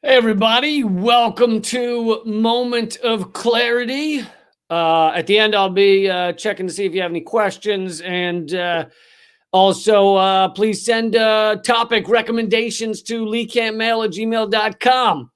Hey everybody, welcome to Moment of Clarity. At the end, I'll be checking to see if you have any questions, and also please send topic recommendations to leecampmail@gmail.com.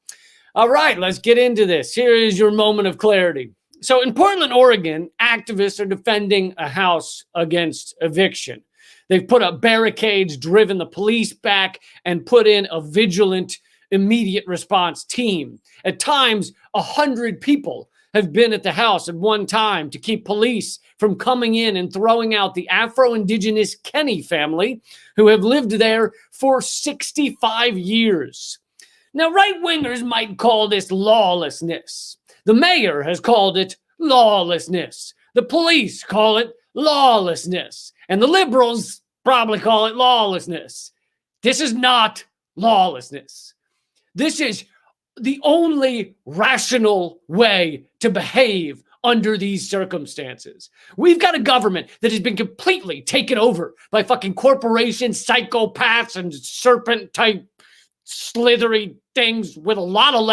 All right, let's get into this. Here is your moment of clarity. So in Portland, Oregon, activists are defending a house against eviction. They've put up barricades, driven the police back, and put in a vigilant immediate response team. At times, 100 people have been at the house at one time to keep police from coming in and throwing out the Afro-Indigenous Kenny family, who have lived there for 65 years. Now, right-wingers might call this lawlessness. The mayor has called it lawlessness. The police call it lawlessness. And the liberals probably call it lawlessness. This is not lawlessness. This is the only rational way to behave under these circumstances. We've got a government that has been completely taken over by fucking corporations, psychopaths, and serpent-type slithery things with a lot of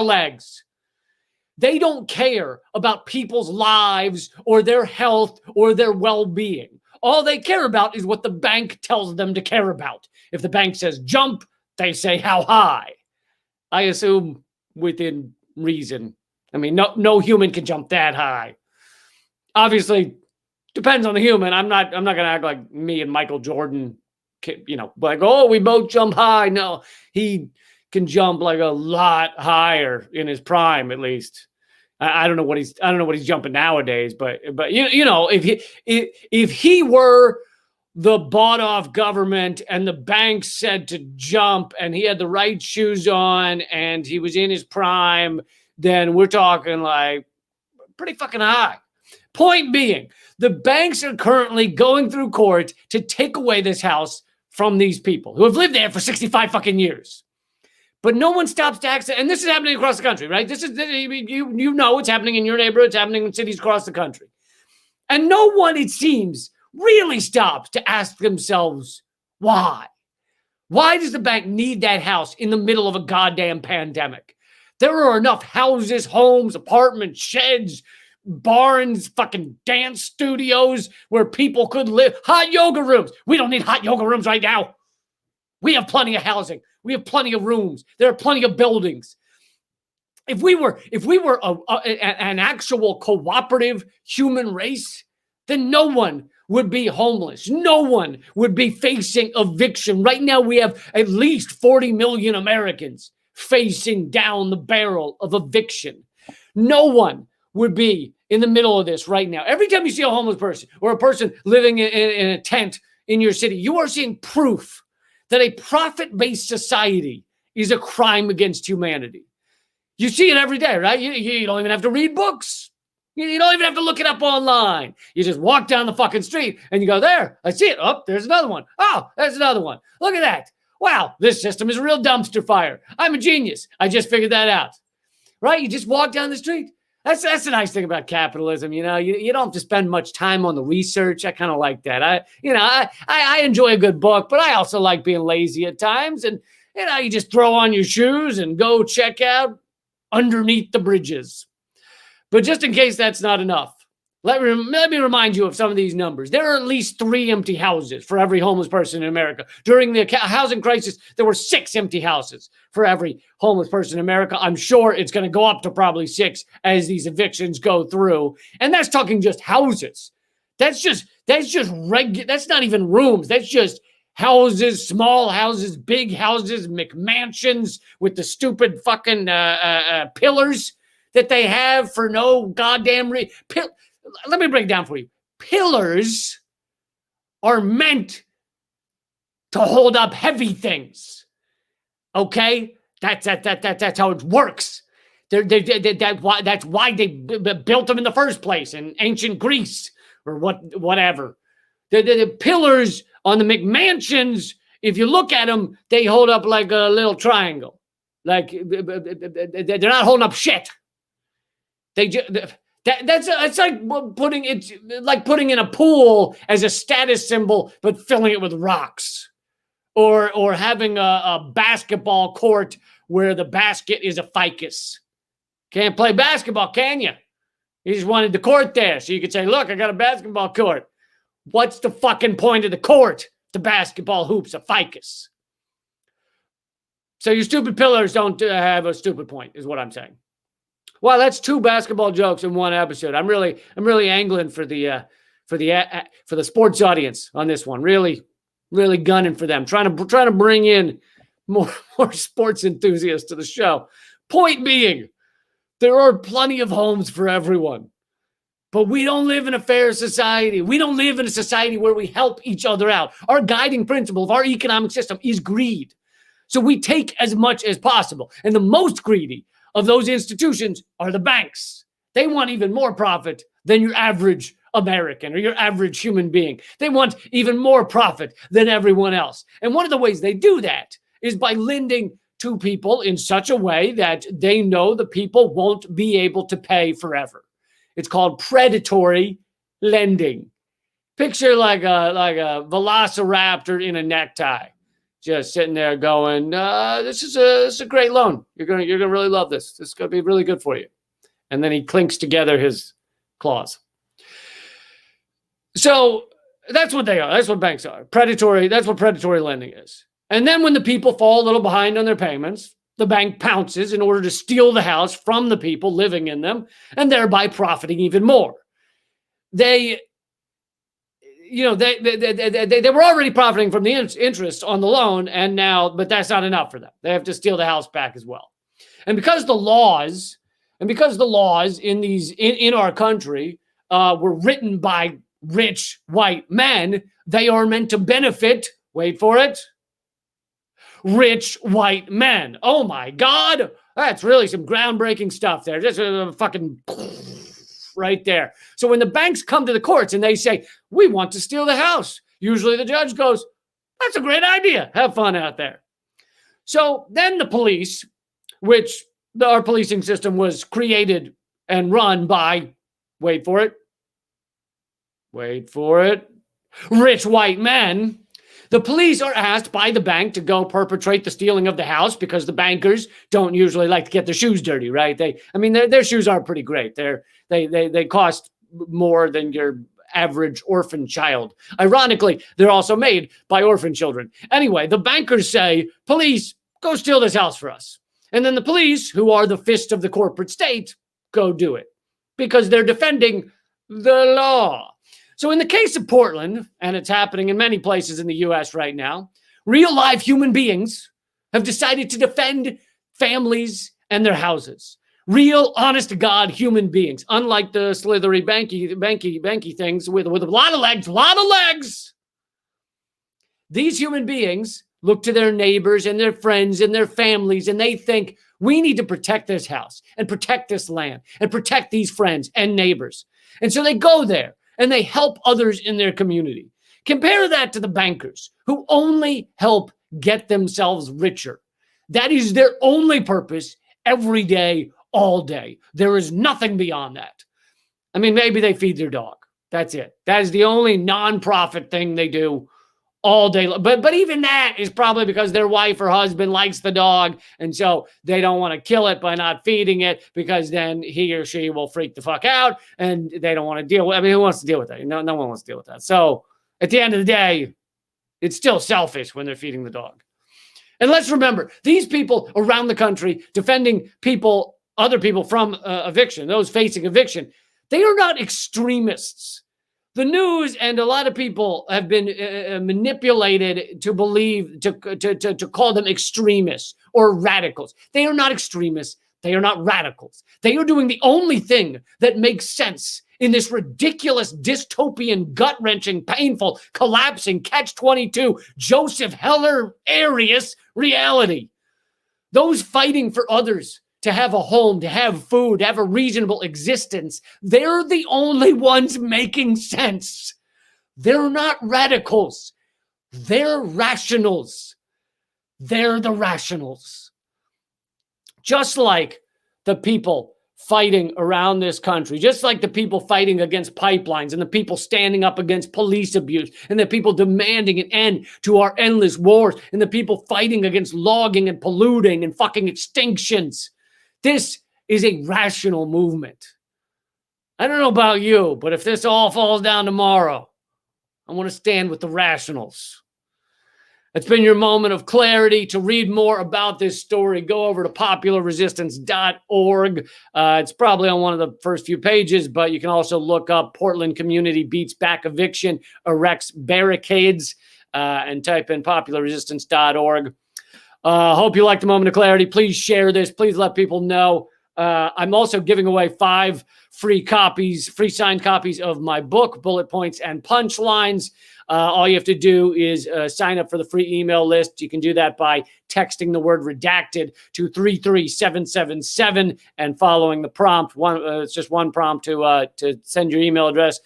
legs. They don't care about people's lives or their health or their well-being. All they care about is what the bank tells them to care about. If the bank says jump, they say how high. I assume within reason. I mean, no human can jump that high. Obviously, depends on the human. I'm not going to act like me and Michael Jordan, like, oh, we both jump high. No, he can jump like a lot higher in his prime, at least. I don't know what he's jumping nowadays, but if he were the bought off government and the bank said to jump and he had the right shoes on and he was in his prime, then we're talking like pretty fucking high. Point being, the banks are currently going through court to take away this house from these people who have lived there for 65 fucking years. But no one stops to access, and this is happening across the country, right? This is, you know, it's happening in your neighborhood, it's happening in cities across the country. And no one, it seems, really stops to ask themselves, why? Why does the bank need that house in the middle of a goddamn pandemic? There are enough houses, homes, apartments, sheds, barns, fucking dance studios where people could live. Hot yoga rooms. We don't need hot yoga rooms right now. We have plenty of housing. We have plenty of rooms. There are plenty of buildings. If we were an actual cooperative human race, then no one would be homeless. No one would be facing eviction. Right now, we have at least 40 million Americans facing down the barrel of eviction. No one would be in the middle of this right now. Every time you see a homeless person or a person living in a tent in your city, you are seeing proof that a profit-based society is a crime against humanity. You see it every day, right? You don't even have to read books. You don't even have to look it up online. You just walk down the fucking street and you go, there, I see it. Oh, there's another one. Oh, there's another one. Look at that. Wow, this system is a real dumpster fire. I'm a genius. I just figured that out. Right? You just walk down the street. That's the nice thing about capitalism. You know, you don't have to spend much time on the research. I kind of like that. I enjoy a good book, but I also like being lazy at times. And, you just throw on your shoes and go check out underneath the bridges. But just in case that's not enough, let me remind you of some of these numbers. There are at least 3 empty houses for every homeless person in America. During the housing crisis, there were 6 empty houses for every homeless person in America. I'm sure it's going to go up to probably 6 as these evictions go through. And that's talking just houses. That's regular. That's not even rooms. That's just houses, small houses, big houses, McMansions with the stupid fucking pillars that they have for no goddamn reason. Let me break it down for you. Pillars are meant to hold up heavy things. Okay? That's how it works. That's why they built them in the first place in ancient Greece or whatever. The pillars on the McMansions, if you look at them, they hold up like a little triangle. Like they're not holding up shit. It's like putting in a pool as a status symbol, but filling it with rocks. or having a basketball court where the basket is a ficus. Can't play basketball, can you? You just wanted the court there so you could say, look, I got a basketball court. What's the fucking point of the court? The basketball hoop's a ficus. So your stupid pillars don't have a stupid point, is what I'm saying. Well, that's 2 basketball jokes in one episode. I'm really angling for the sports audience on this one. Really gunning for them. Trying to bring in more sports enthusiasts to the show. Point being, there are plenty of homes for everyone. But we don't live in a fair society. We don't live in a society where we help each other out. Our guiding principle of our economic system is greed. So we take as much as possible. And the most greedy of those institutions are the banks. They want even more profit than your average American or your average human being. They want even more profit than everyone else. And one of the ways they do that is by lending to people in such a way that they know the people won't be able to pay forever. It's called predatory lending. Picture like a velociraptor in a necktie, just sitting there going, this is a great loan. You're gonna really love this. This is gonna be really good for you. And then he clinks together his claws. So that's what they are. That's what banks are. Predatory. That's what predatory lending is. And then when the people fall a little behind on their payments, the bank pounces in order to steal the house from the people living in them and thereby profiting even more. They were already profiting from the interest on the loan, and now, but that's not enough for them. They have to steal the house back as well. And because the laws in our country were written by rich white men, they are meant to benefit, wait for it, rich white men. Oh my God, that's really some groundbreaking stuff there. Just fucking right there. So when the banks come to the courts and they say, we want to steal the house, usually the judge goes, that's a great idea. Have fun out there. So then the police, which our policing system was created and run by, wait for it, rich white men. The police are asked by the bank to go perpetrate the stealing of the house because the bankers don't usually like to get their shoes dirty, right? Their shoes are pretty great. They cost more than your average orphan child. Ironically, they're also made by orphan children. Anyway, the bankers say, police, go steal this house for us. And then the police, who are the fist of the corporate state, go do it because they're defending the law. So in the case of Portland, and it's happening in many places in the U.S. right now, real live human beings have decided to defend families and their houses. Real, honest to God human beings, unlike the slithery banky things with a lot of legs. These human beings look to their neighbors and their friends and their families, and they think, we need to protect this house and protect this land and protect these friends and neighbors. And so they go there and they help others in their community. Compare that to the bankers who only help get themselves richer. That is their only purpose every day, all day. There is nothing beyond that. I mean, maybe they feed their dog. That's it. That is the only nonprofit thing they do all day. But even that is probably because their wife or husband likes the dog, and so they don't want to kill it by not feeding it because then he or she will freak the fuck out, and they don't want to deal with it. I mean, who wants to deal with that? No one wants to deal with that. So at the end of the day, it's still selfish when they're feeding the dog. And let's remember, these people around the country defending other people from eviction, those facing eviction, they are not extremists. The news and a lot of people have been manipulated to believe, to call them extremists or radicals. They are not extremists. They are not radicals. They are doing the only thing that makes sense in this ridiculous, dystopian, gut-wrenching, painful, collapsing, catch-22, Joseph Heller-Arius reality. Those fighting for others to have a home, to have food, to have a reasonable existence, they're the only ones making sense. They're not radicals. They're rationals. They're the rationals. Just like the people fighting around this country, just like the people fighting against pipelines and the people standing up against police abuse and the people demanding an end to our endless wars and the people fighting against logging and polluting and fucking extinctions. This is a rational movement. I don't know about you, but if this all falls down tomorrow, I want to stand with the rationals. It's been your moment of clarity. To read more about this story, go over to popularresistance.org. It's probably on one of the first few pages, but you can also look up Portland Community Beats Back Eviction, Erects Barricades, and type in popularresistance.org. Hope you liked the moment of clarity. Please share this. Please let people know. I'm also giving away 5 free signed copies of my book, Bullet Points and Punchlines. All you have to do is sign up for the free email list. You can do that by texting the word redacted to 33777 and following the prompt. It's just one prompt to send your email address.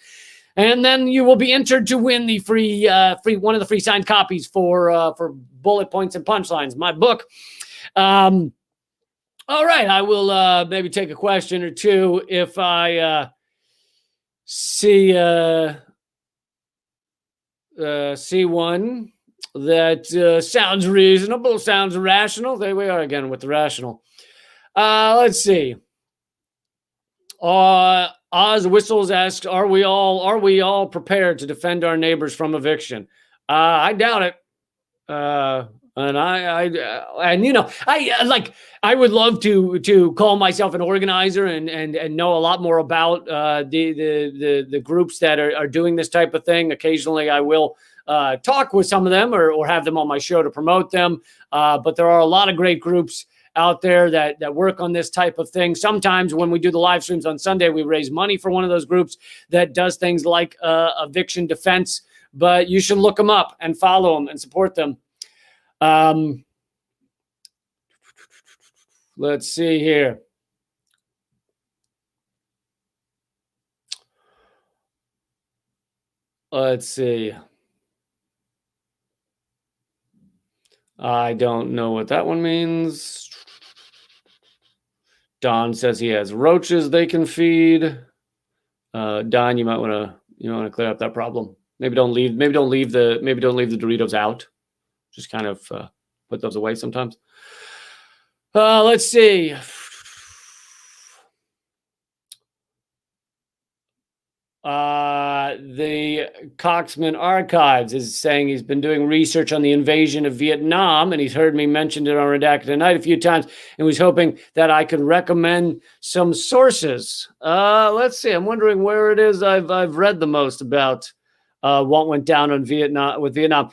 And then you will be entered to win the free one of the free signed copies for Bullet Points and Punchlines, my book. All right, I will maybe take a question or two if I see one that sounds reasonable, sounds rational. There we are again with the rational. Let's see. Oz Whistles asks, "Are we all prepared to defend our neighbors from eviction?" I doubt it. And I would love to call myself an organizer and know a lot more about the groups that are doing this type of thing. Occasionally, I will talk with some of them or have them on my show to promote them. But there are a lot of great groups out there that work on this type of thing. Sometimes when we do the live streams on Sunday, we raise money for one of those groups that does things like eviction defense. But you should look them up and follow them and support them. Let's see here. Let's see. I don't know what that one means. Don says he has roaches they can feed. Don, you might want to clear up that problem. Maybe don't leave the Doritos out. Just kind of put those away sometimes. Let's see. The Coxman Archives is saying he's been doing research on the invasion of Vietnam, and he's heard me mention it on Redacted Tonight a few times, and was hoping that I could recommend some sources. Let's see. I'm wondering where it is I've read the most about what went down on Vietnam.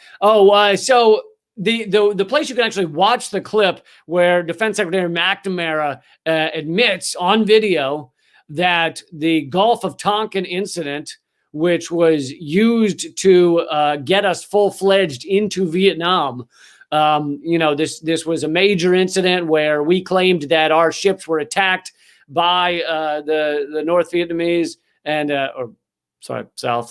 So the place you can actually watch the clip where Defense Secretary McNamara admits on video that the Gulf of Tonkin incident, which was used to get us full-fledged into Vietnam, this was a major incident where we claimed that our ships were attacked by the North Vietnamese South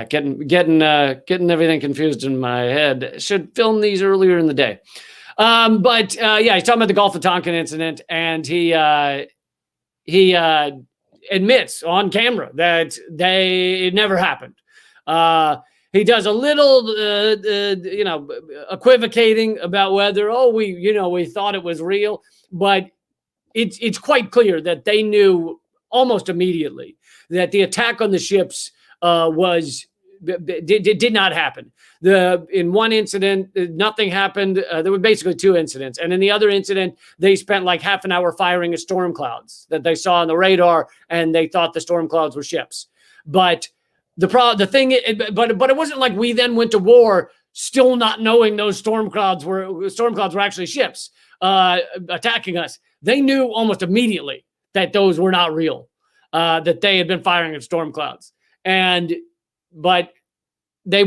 getting everything confused in my head. Should film these earlier in the day. He's talking about the Gulf of Tonkin incident, and he admits on camera that it never happened. He does a little, equivocating about whether we thought it was real, but it's quite clear that they knew almost immediately that the attack on the ships did not happen. In one incident, nothing happened. There were basically 2 incidents. And in the other incident, they spent like half an hour firing at storm clouds that they saw on the radar, and they thought the storm clouds were ships. But it wasn't like we then went to war still not knowing those storm clouds were actually ships attacking us. They knew almost immediately that those were not real, that they had been firing at storm clouds. But they,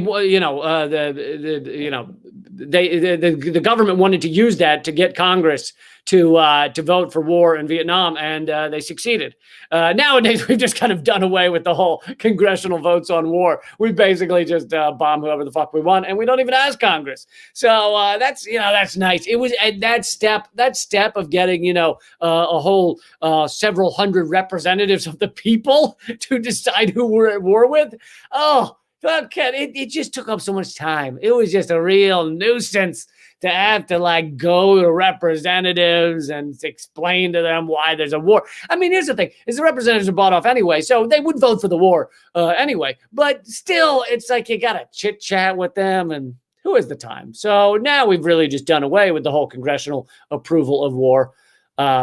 the government wanted to use that to get Congress to vote for war in Vietnam, and they succeeded. Nowadays, we've just kind of done away with the whole congressional votes on war. We basically just bomb whoever the fuck we want, and we don't even ask Congress. So that's nice. It was that step of getting a whole several hundred representatives of the people to decide who we're at war with. Oh. It just took up so much time. It was just a real nuisance to have to go to representatives and explain to them why there's a war. I mean, here's the thing: is the representatives are bought off anyway, so they would vote for the war anyway. But still, it's like you gotta chit chat with them, and who has the time? So now we've really just done away with the whole congressional approval of war,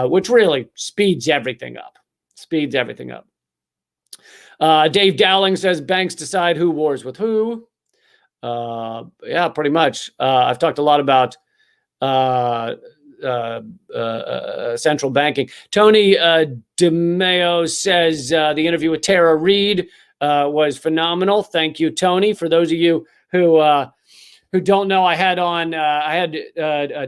which really speeds everything up. Dave Dowling says banks decide who wars with who. Yeah, pretty much. I've talked a lot about central banking. Tony DeMeo says the interview with Tara Reid was phenomenal. Thank you, Tony. For those of you who don't know, I had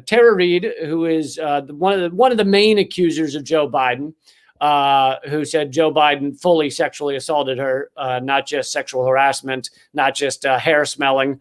Tara Reid, who is one of the main accusers of Joe Biden. Who said Joe Biden fully sexually assaulted her, not just sexual harassment, not just hair smelling.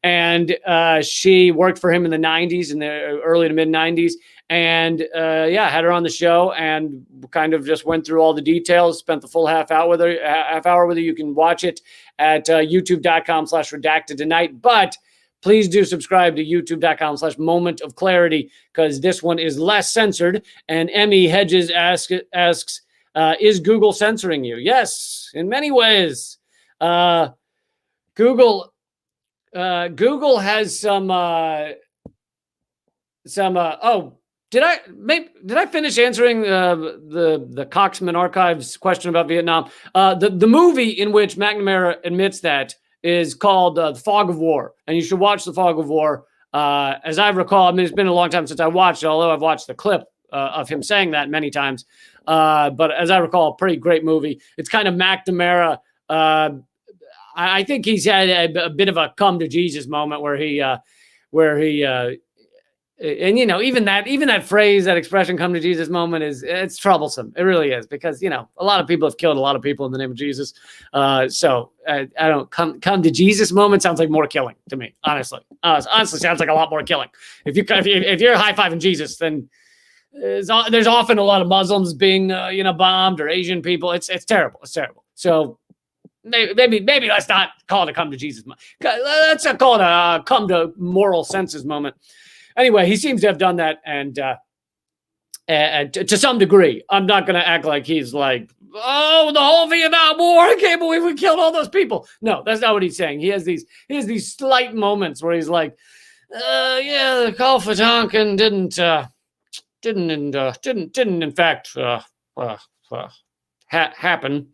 And she worked for him in the 90s, in the early to mid 90s. And had her on the show and kind of just went through all the details, spent the full half hour with her. You can watch it at youtube.com/redacted tonight. But please do subscribe to youtube.com/moment of clarity, because this one is less censored. And Emmy Hedges asks, is Google censoring you? Yes, in many ways. Google has some did I finish answering the Coxman Archives question about Vietnam? The movie in which McNamara admits that is called The Fog of War, and you should watch The Fog of War. As I recall, I mean, it's been a long time since I watched it, although I've watched the clip of him saying that many times. But as I recall, a pretty great movie. It's kind of McNamara. I think he's had a bit of a come to Jesus moment where he and even that phrase, that expression, come to Jesus moment, it's troublesome. It really is, because a lot of people have killed a lot of people in the name of Jesus. So I don't come to Jesus moment sounds like more killing to me. Honestly sounds like a lot more killing. If you're high-fiving Jesus, then there's often a lot of Muslims being bombed, or Asian people. It's terrible. It's terrible. So maybe let's not call it a come to Jesus moment. Let's call it a come to moral senses moment. Anyway, he seems to have done that, and to some degree. I'm not going to act like he's like, oh, the whole Vietnam War, I can't believe we killed all those people. No, that's not what he's saying. He has these slight moments where he's like, the call for Tonkin didn't in fact happen.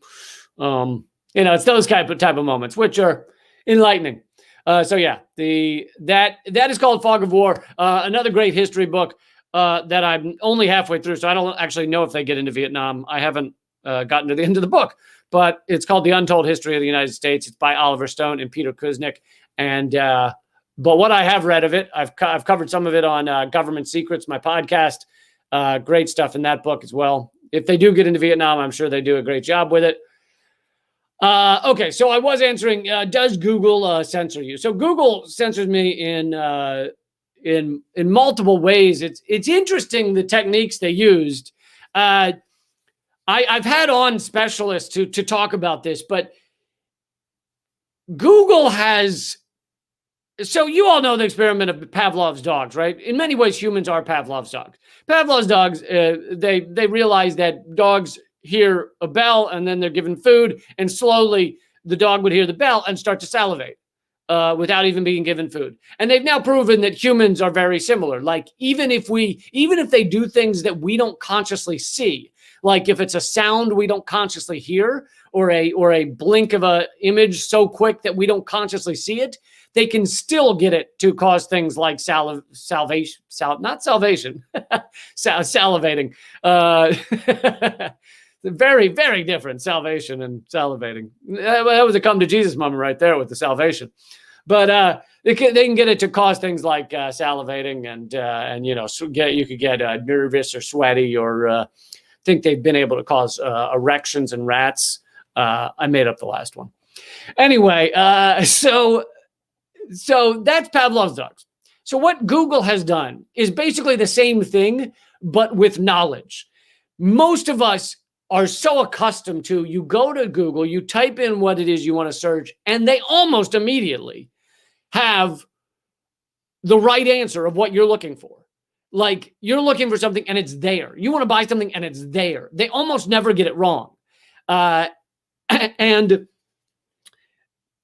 It's those type of moments which are enlightening. That is called Fog of War. Another great history book that I'm only halfway through, so I don't actually know if they get into Vietnam. I haven't gotten to the end of the book, but it's called The Untold History of the United States. It's by Oliver Stone and Peter Kuznick. And but what I have read of it, I've covered some of it on Government Secrets, my podcast. Great stuff in that book as well. If they do get into Vietnam, I'm sure they do a great job with it. Okay, so I was answering, does Google censor you? So Google censors me in multiple ways. It's interesting, the techniques they used. I've had on specialists to talk about this, but Google has, so you all know the experiment of Pavlov's dogs, right? In many ways, humans are Pavlov's dogs. Pavlov's dogs, they realize that dogs hear a bell and then they're given food, and slowly the dog would hear the bell and start to salivate without even being given food. And they've now proven that humans are very similar. Like even if they do things that we don't consciously see, like if it's a sound we don't consciously hear, or a blink of a image so quick that we don't consciously see it, they can still get it to cause things like salivating. Very, very different, salvation and salivating. That was a come to Jesus moment right there with the salvation. But they can get it to cause things like salivating and you know, you could get nervous or sweaty, or think they've been able to cause erections in rats. I made up the last one. Anyway, so that's Pavlov's dogs. So what Google has done is basically the same thing, but with knowledge. Most of us are so accustomed to, you go to Google, you type in what it is you want to search, and they almost immediately have the right answer of what you're looking for. Like, you're looking for something and it's there. You want to buy something and it's there. They almost never get it wrong. And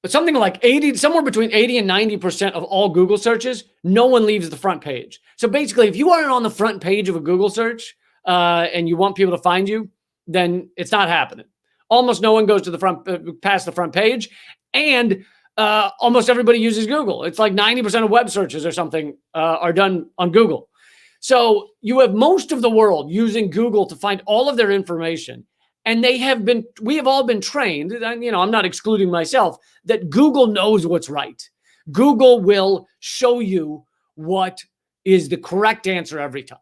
something like somewhere between 80 and 90% of all Google searches, no one leaves the front page. So basically, if you aren't on the front page of a Google search and you want people to find you, then it's not happening. Almost no one goes to the front, past the front page. And almost everybody uses Google. It's like 90% of web searches or something are done on Google. So you have most of the world using Google to find all of their information. And we have all been trained, and you know, I'm not excluding myself, that Google knows what's right. Google will show you what is the correct answer every time.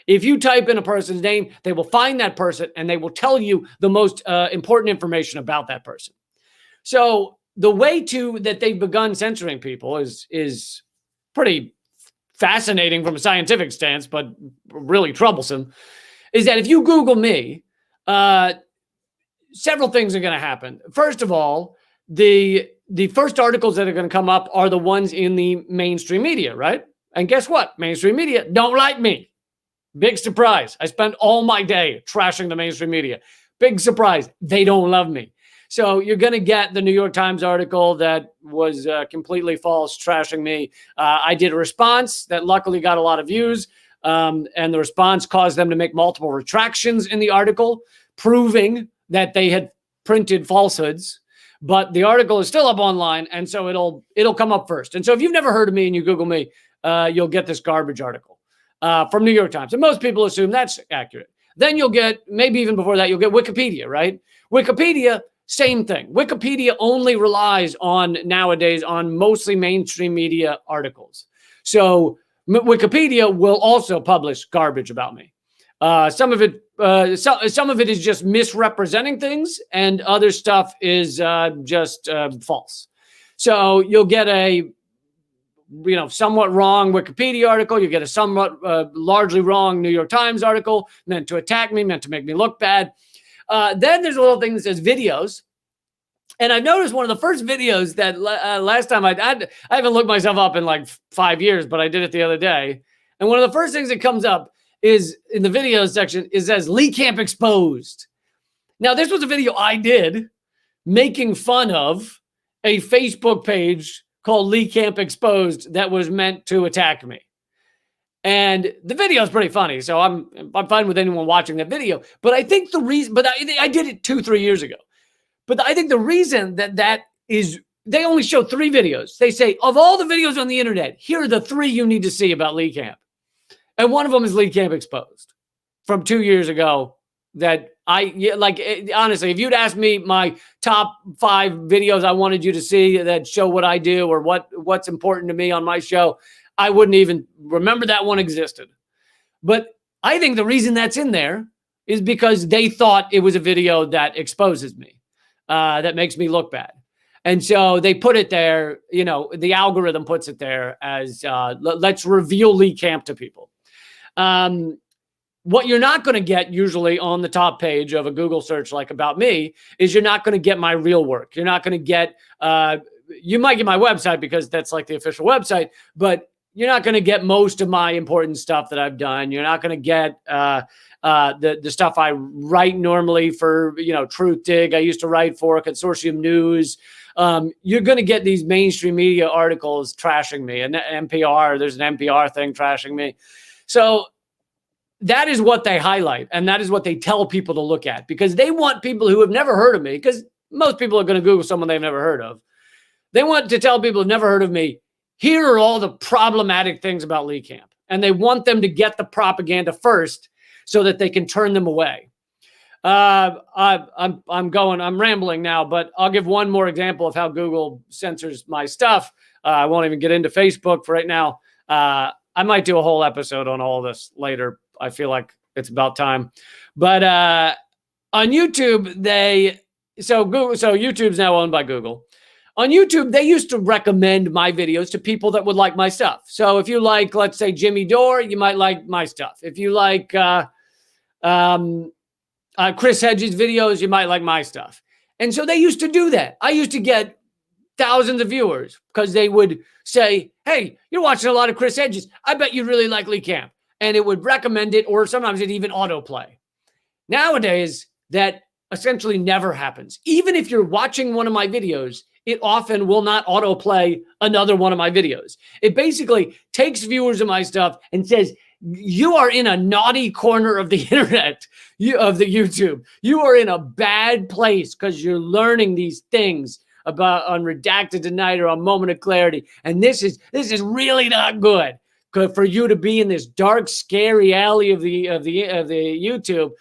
If you type in a person's name, they will find that person and they will tell you the most important information about that person. So the way that they've begun censoring people is pretty fascinating from a scientific stance, but really troublesome, is that if you Google me, several things are going to happen. First of all, the first articles that are going to come up are the ones in the mainstream media, right? And guess what? Mainstream media don't like me. Big surprise. I spend all my day trashing the mainstream media. Big surprise. They don't love me. So you're going to get the New York Times article that was completely false, trashing me. I did a response that luckily got a lot of views. And the response caused them to make multiple retractions in the article, proving that they had printed falsehoods. But the article is still up online, and so it'll come up first. And so if you've never heard of me and you Google me, you'll get this garbage article from New York Times. And most people assume that's accurate. Then you'll get, maybe even before that, you'll get Wikipedia, right? Wikipedia, same thing. Wikipedia only relies nowadays on mostly mainstream media articles. So Wikipedia will also publish garbage about me. Some of it is just misrepresenting things, and other stuff is just false. So you'll get a somewhat wrong Wikipedia article. You get a somewhat largely wrong New York Times article meant to attack me, meant to make me look bad. Then there's a little thing that says videos. And I've noticed one of the first videos that last time I haven't looked myself up in like 5 years, but I did it the other day. And one of the first things that comes up is in the videos section, it says Lee Camp exposed. Now, this was a video I did making fun of a Facebook page called Lee Camp Exposed that was meant to attack me. And the video is pretty funny, so I'm fine with anyone watching that video. But I think the reason, but I did it 2-3 years ago. But I think the reason that is, they only show 3 videos. They say, of all the videos on the internet, here are the 3 you need to see about Lee Camp. And one of them is Lee Camp Exposed from 2 years ago. That honestly, if you'd asked me my top 5 videos I wanted you to see that show what I do or what's important to me on my show, I wouldn't even remember that one existed. But I think the reason that's in there is because they thought it was a video that exposes me, that makes me look bad. And so they put it there, the algorithm puts it there as let's reveal Lee Camp to people. What you're not going to get usually on the top page of a Google search like about me is you're not going to get my real work. You're not going to get, you might get my website because that's like the official website, but you're not going to get most of my important stuff that I've done. You're not going to get the stuff I write normally for, Truth Dig. I used to write for Consortium News. You're going to get these mainstream media articles trashing me, and NPR, there's an NPR thing trashing me. So that is what they highlight, and that is what they tell people to look at, because they want people who have never heard of me, because most people are going to Google someone they've never heard of. They want to tell people who've never heard of me, here are all the problematic things about Lee Camp. And they want them to get the propaganda first so that they can turn them away. I'm rambling now, but I'll give one more example of how Google censors my stuff. I won't even get into Facebook for right now. I might do a whole episode on all this later. I feel like it's about time. But on YouTube, so YouTube's now owned by Google. On YouTube, they used to recommend my videos to people that would like my stuff. So if you like, let's say, Jimmy Dore, you might like my stuff. If you like Chris Hedges' videos, you might like my stuff. And so they used to do that. I used to get thousands of viewers because they would say, hey, you're watching a lot of Chris Hedges. I bet you really like Lee Camp. And it would recommend it, or sometimes it even autoplay. Nowadays, that essentially never happens. Even if you're watching one of my videos, it often will not autoplay another one of my videos. It basically takes viewers of my stuff and says, you are in a naughty corner of the internet, of the YouTube. You are in a bad place because you're learning these things about on Redacted Tonight or on Moment of Clarity. And this is really not good. For you to be in this dark, scary alley of the YouTube.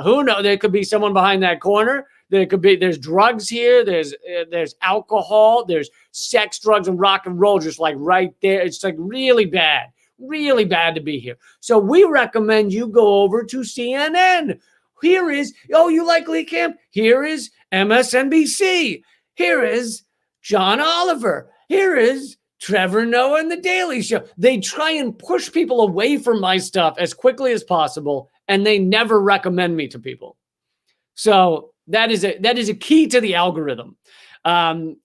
Who knows? There could be someone behind that corner. There's drugs here. There's alcohol. There's sex, drugs, and rock and roll just like right there. It's like really bad to be here. So we recommend you go over to CNN. Here is, you like Lee Camp? Here is MSNBC. Here is John Oliver. Here is Trevor Noah and The Daily Show. They try and push people away from my stuff as quickly as possible, and they never recommend me to people. So that is a key to the algorithm. And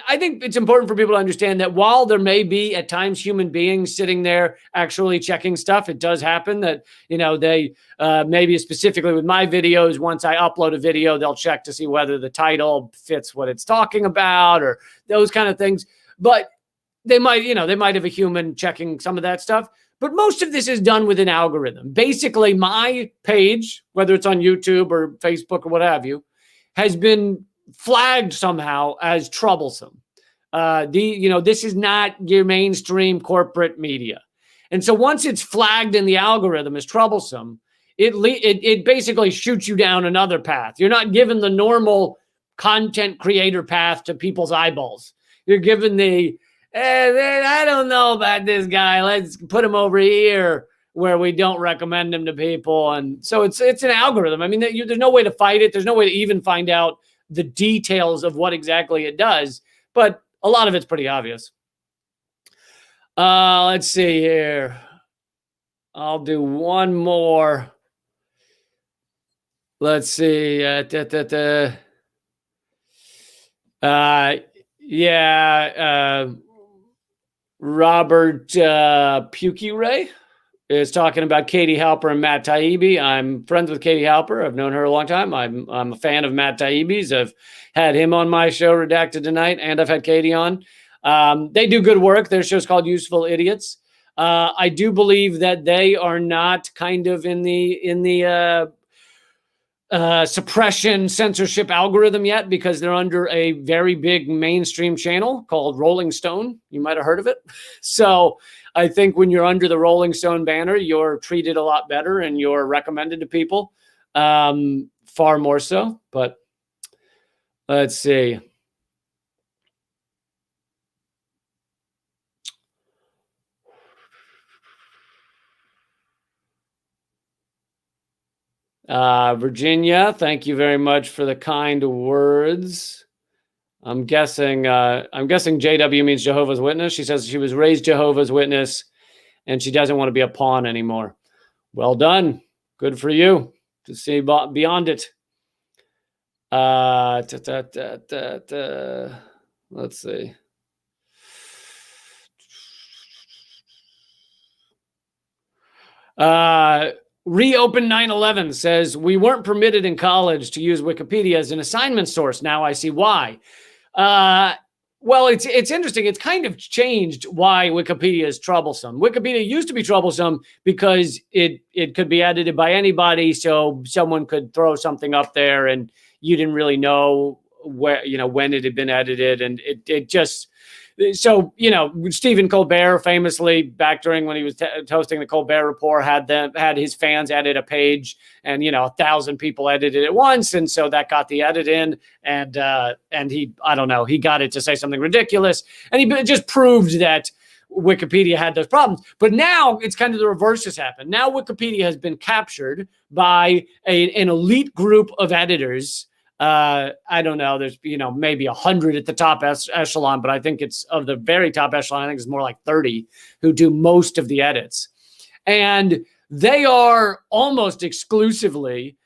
I think it's important for people to understand that while there may be at times human beings sitting there actually checking stuff, it does happen that, they maybe specifically with my videos, once I upload a video, they'll check to see whether the title fits what it's talking about or those kind of things. But they might have a human checking some of that stuff. But most of this is done with an algorithm. Basically, my page, whether it's on YouTube or Facebook or what have you, has been flagged somehow as troublesome. This is not your mainstream corporate media. And so once it's flagged in the algorithm as troublesome, it basically shoots you down another path. You're not given the normal content creator path to people's eyeballs. You're given I don't know about this guy. Let's put him over here where we don't recommend him to people. And so it's an algorithm. I mean, there's no way to fight it. There's no way to even find out the details of what exactly it does. But a lot of it's pretty obvious. Let's see here. I'll do one more. Let's see. Robert Pukey Ray is talking about Katie Halper and Matt Taibbi. I'm friends with Katie Halper. I've known her a long time. I'm a fan of Matt Taibbi's. I've had him on my show, Redacted Tonight, and I've had Katie on. They do good work. Their show's called Useful Idiots. I do believe that they are not kind of in the suppression censorship algorithm yet because they're under a very big mainstream channel called Rolling Stone. You might have heard of it. So I think when you're under the Rolling Stone banner, you're treated a lot better and you're recommended to people far more so. But let's see. Virginia, thank you very much for the kind words. I'm guessing JW means Jehovah's Witness. She says she was raised Jehovah's Witness and she doesn't want to be a pawn anymore. Well done. Good for you to see beyond it. Let's see. Reopen 9/11 says, we weren't permitted in college to use Wikipedia as an assignment source. Now I see why. Well, it's interesting. It's kind of changed why Wikipedia is troublesome. Wikipedia used to be troublesome because it could be edited by anybody. So someone could throw something up there and you didn't really know where, when it had been edited. And it just, so, Stephen Colbert famously, back during when he was hosting the Colbert Report, had his fans edit a page, and 1,000 people edited it once, and so that got the edit in, and he, I don't know, he got it to say something ridiculous, and he just proved that Wikipedia had those problems. But now it's kind of the reverse has happened. Now Wikipedia has been captured by an elite group of editors. I don't know. There's, maybe 100 at the top echelon, but I think it's of the very top echelon. I think it's more like 30 who do most of the edits. And they are almost exclusively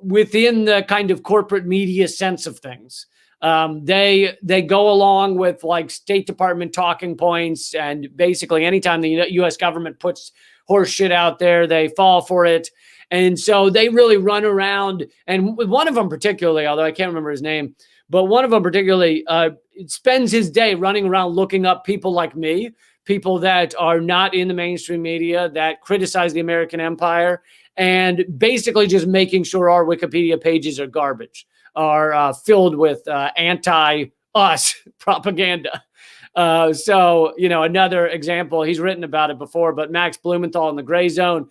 within the kind of corporate media sense of things. They go along with like State Department talking points, and basically anytime the U.S. government puts horse shit out there, they fall for it. And so they really run around, and one of them particularly, although I can't remember his name, but one of them particularly spends his day running around looking up people like me, people that are not in the mainstream media, that criticize the American empire, and basically just making sure our Wikipedia pages are garbage, are filled with anti-us propaganda. So, another example, he's written about it before, but Max Blumenthal and the Gray Zone,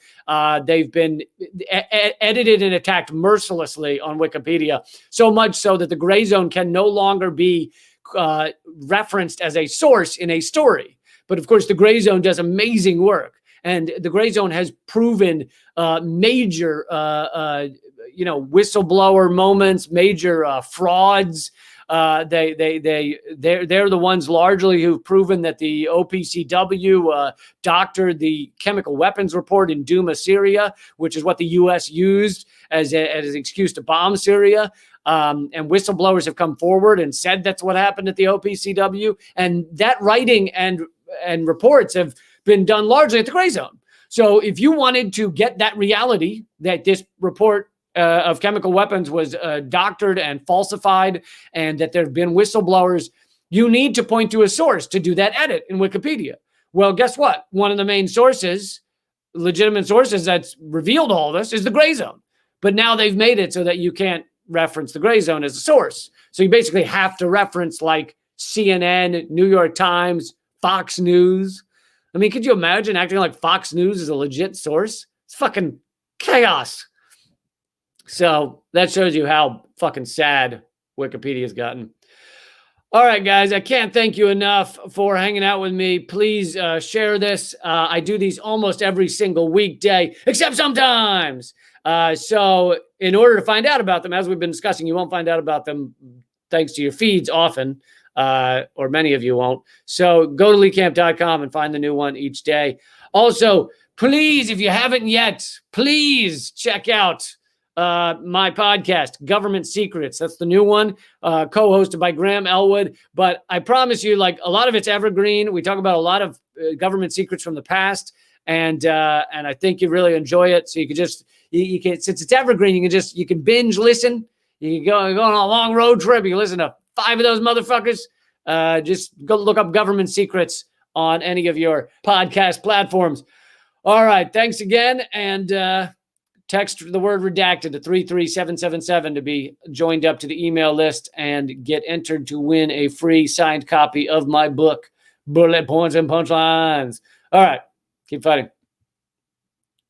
they've been edited and attacked mercilessly on Wikipedia, so much so that the Gray Zone can no longer be referenced as a source in a story. But of course, the Gray Zone does amazing work. And the Gray Zone has proven major, whistleblower moments, major frauds. They're the ones largely who've proven that the OPCW doctored the chemical weapons report in Douma, Syria, which is what the U.S. used as an excuse to bomb Syria. And whistleblowers have come forward and said that's what happened at the OPCW. And that writing and reports have been done largely at the Gray Zone. So if you wanted to get that reality that this report of chemical weapons was doctored and falsified, and that there have been whistleblowers, you need to point to a source to do that edit in Wikipedia. Well, guess what? One of the main sources, legitimate sources that's revealed all this, is the Gray Zone. But now they've made it so that you can't reference the Gray Zone as a source. So you basically have to reference like CNN, New York Times, Fox News. I mean, could you imagine acting like Fox News is a legit source? It's fucking chaos. So that shows you how fucking sad Wikipedia's gotten. All right, guys, I can't thank you enough for hanging out with me. Please share this. I do these almost every single weekday, except sometimes. So in order to find out about them, as we've been discussing, you won't find out about them thanks to your feeds often, or many of you won't. So go to leecamp.com and find the new one each day. Also, please, if you haven't yet, please check out my podcast, Government Secrets. That's the new one, co-hosted by Graham Elwood. But I promise you, like, a lot of it's evergreen. We talk about a lot of government secrets from the past, and I think you really enjoy it. So you can just you can, since it's evergreen, you can binge listen. You can go on a long road trip. You can listen to 5 of those motherfuckers. Just go look up Government Secrets on any of your podcast platforms. All right, thanks again, and text the word redacted to 33777 to be joined up to the email list and get entered to win a free signed copy of my book, Bullet Points and Punchlines. All right, keep fighting.